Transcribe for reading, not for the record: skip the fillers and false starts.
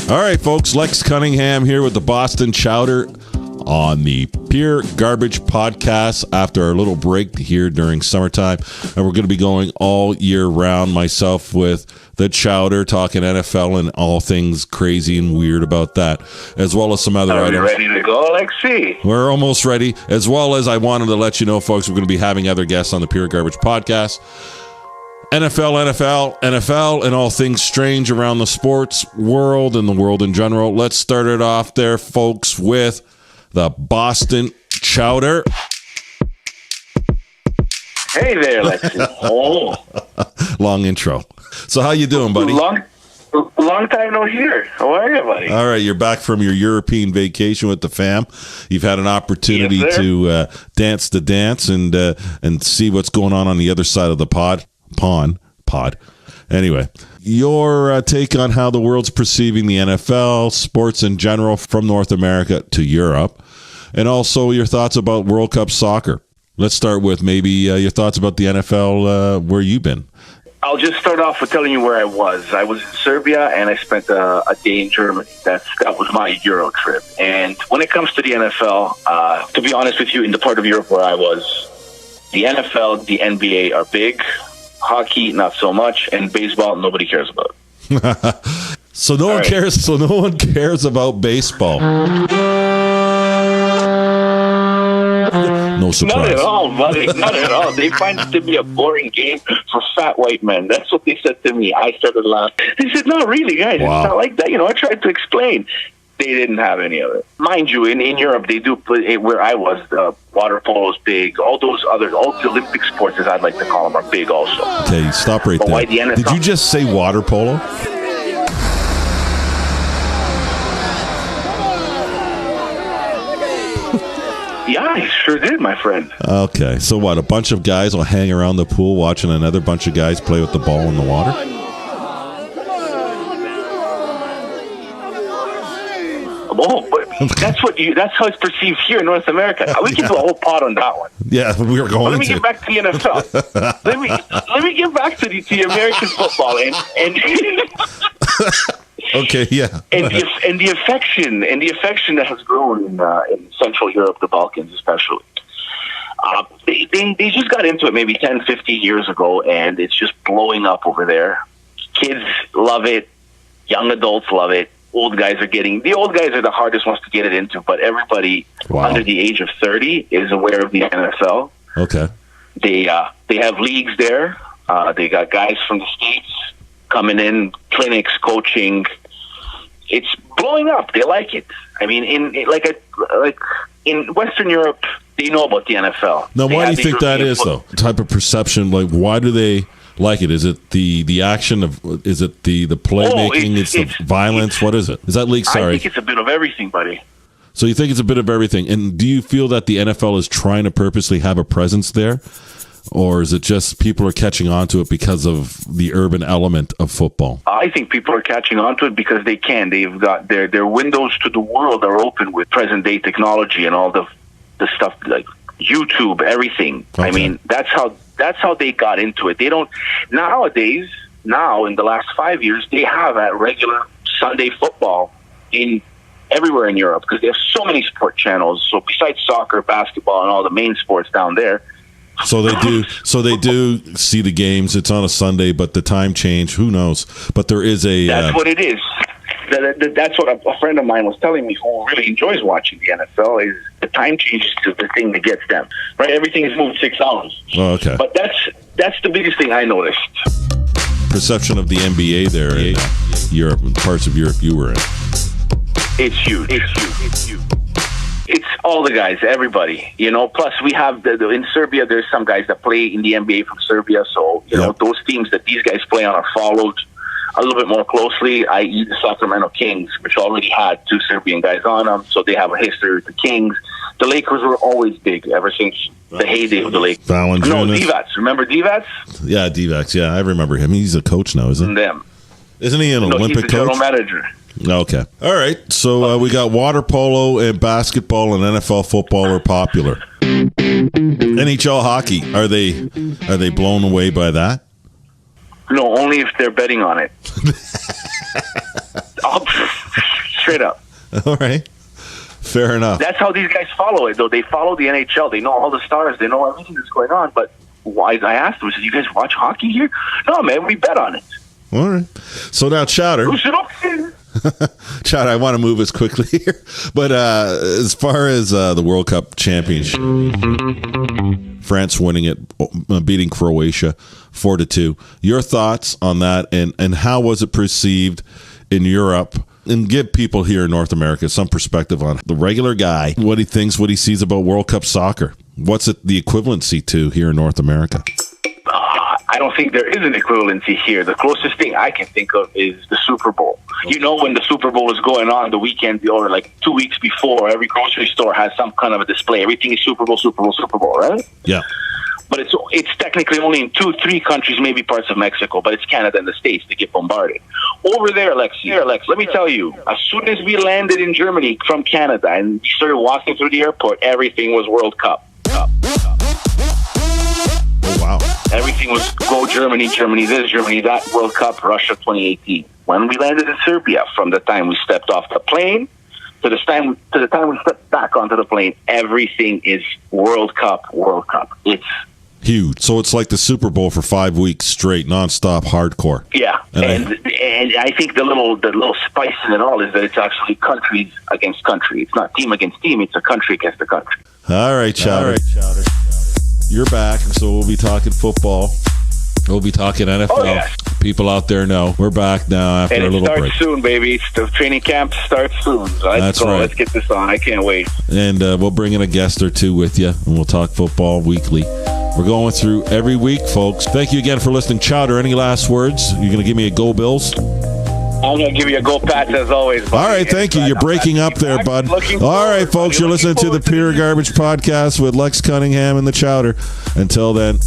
All right, folks. Lex Cunningham here with the Boston Chowder on the Pure Garbage Podcast after our little break here during summertime. And we're going to be going all year round, myself with the Chowder, talking NFL and all things crazy and weird about that, as well as some other items. Are you ready to go, Lexi? We're almost ready, as well as I wanted to let you know, folks, we're going to be having other guests on the Pure Garbage Podcast. NFL, and all things strange around the sports world and the world in general. Let's start it off there, folks, with the Boston Chowder. Hey there, Lexi. Oh. Long intro. So how you doing, buddy? Long time no hear. How are you, buddy? All right, you're back from your European vacation with the fam. You've had an opportunity to dance the dance and see what's going on the other side of the pod. Anyway, your take on how the world's perceiving the NFL, sports in general, from North America to Europe, and also your thoughts about World Cup soccer. Let's start with maybe your thoughts about the NFL, where you've been. I'll just start off with telling you where I was. I was in Serbia, and I spent a day in Germany. That was my Euro trip. And when it comes to the NFL, to be honest with you, in the part of Europe where I was, the NFL, the NBA are big. Hockey, not so much, and baseball, nobody cares about. So no one cares. So no one cares about baseball. No surprise. Not at all, buddy. Not at all. They find it to be a boring game for fat white men. That's what they said to me. I started laughing. They said, "No, really, guys, Wow. It's not like that." I tried to explain. They didn't have any of it. Mind you, in Europe, they do play, where I was, water polo is big. All the Olympic sports, as I'd like to call them, are big also. Okay, stop right But there. why the NFL? Did you just say water polo? Yeah, I sure did, my friend. Okay, so what? A bunch of guys will hang around the pool watching another bunch of guys play with the ball in the water? Oh, but that's how it's perceived here in North America. We can do a whole pod on that one. Yeah, we were going But let me to. get back to the NFL. let me get back to the American football and Okay, yeah. and the affection that has grown in Central Europe, the Balkans especially. They just got into it maybe 10, 15 years ago, and it's just blowing up over there. Kids love it. Young adults love it. The old guys are the hardest ones to get it into, but everybody under the age of 30 is aware of the NFL. Okay. They have leagues there. They got guys from the States coming in, clinics, coaching. It's blowing up. They like it. I mean, in Western Europe, they know about the NFL. Now, why do you think that is, though? Type of perception, like, why do they like it? Is it the action of? Is it the playmaking? It's the violence. What is it? Is that league? Sorry, I think it's a bit of everything, buddy. So you think it's a bit of everything, and do you feel that the NFL is trying to purposely have a presence there, or is it just people are catching on to it because of the urban element of football? I think people are catching on to it because they can. They've got their windows to the world are open with present day technology and all the stuff like YouTube, everything. Okay. I mean, that's how they got into it. They don't nowadays. Now, in the last 5 years, they have a regular Sunday football in everywhere in Europe because they have so many sport channels. So besides soccer, basketball, and all the main sports down there. So they do. So they do see the games. It's on a Sunday, but the time change. Who knows? But there is a. That's what it is. That's what a friend of mine was telling me who really enjoys watching the NFL is the time changes to the thing that gets them. Right? Everything is moved 6 hours. Oh, okay. But that's the biggest thing I noticed. Perception of the NBA there in Europe, parts of Europe you were in. It's huge. It's all the guys, everybody. Plus we have in Serbia. There's some guys that play in the NBA from Serbia, so those teams that these guys play on are followed a little bit more closely, i.e. the Sacramento Kings, which already had 2 Serbian guys on them, so they have a history with the Kings. The Lakers were always big ever since the heyday of the Lakers. Divac. Remember Divac? Yeah, Divac. Yeah, I remember him. He's a coach now, isn't he? Isn't he an Olympic he's the coach? general manager. Okay. All right. So we got water polo and basketball and NFL football are popular. NHL hockey, are they blown away by that? No, only if they're betting on it. Straight up. All right. Fair enough. That's how these guys follow it, though. They follow the NHL. They know all the stars. They know everything that's going on. But why? I asked them, I said, you guys watch hockey here? No, man, we bet on it. All right. So now, Chowder. Chad, I want to move as quickly here, but as far as the World Cup championship, France winning it, beating Croatia 4-2. Your thoughts on that, and how was it perceived in Europe? And give people here in North America some perspective on the regular guy, what he thinks, what he sees about World Cup soccer. What's it the equivalency to here in North America? I don't think there is an equivalency here. The closest thing I can think of is the Super Bowl. You know, when the Super Bowl was going on the weekend or like 2 weeks before, every grocery store has some kind of a display. Everything is Super Bowl, Super Bowl, Super Bowl, right? Yeah. But it's technically only in 2-3 countries, maybe parts of Mexico, but it's Canada and the States that get bombarded. Over there, Alex, let me tell you, as soon as we landed in Germany from Canada and we started walking through the airport, everything was World Cup. Oh, wow. Everything was go Germany, Germany this, Germany that, World Cup, Russia 2018. When we landed in Serbia, from the time we stepped off the plane to the time we stepped back onto the plane, everything is World Cup, World Cup. It's huge. So it's like the Super Bowl for 5 weeks straight, nonstop, hardcore. Yeah, and I think the little spice in it all is that it's actually countries against country. It's not team against team. It's a country against a country. All right, Chowder. You're back, so we'll be talking football. We'll be talking NFL. Oh, yeah. People out there know we're back now after a little break. And it starts soon, baby. The training camp starts soon. So That's right. Let's get this on. I can't wait. And we'll bring in a guest or two with you, and we'll talk football weekly. We're going through every week, folks. Thank you again for listening. Chowder, any last words? You're going to give me a go, Bills? I'm going to give you a go, Pats, as always. Buddy. All right, thank you. You're breaking up there, bud. All right, folks, you're listening to the Pure Garbage Podcast with Lex Cunningham and the Chowder. Until then.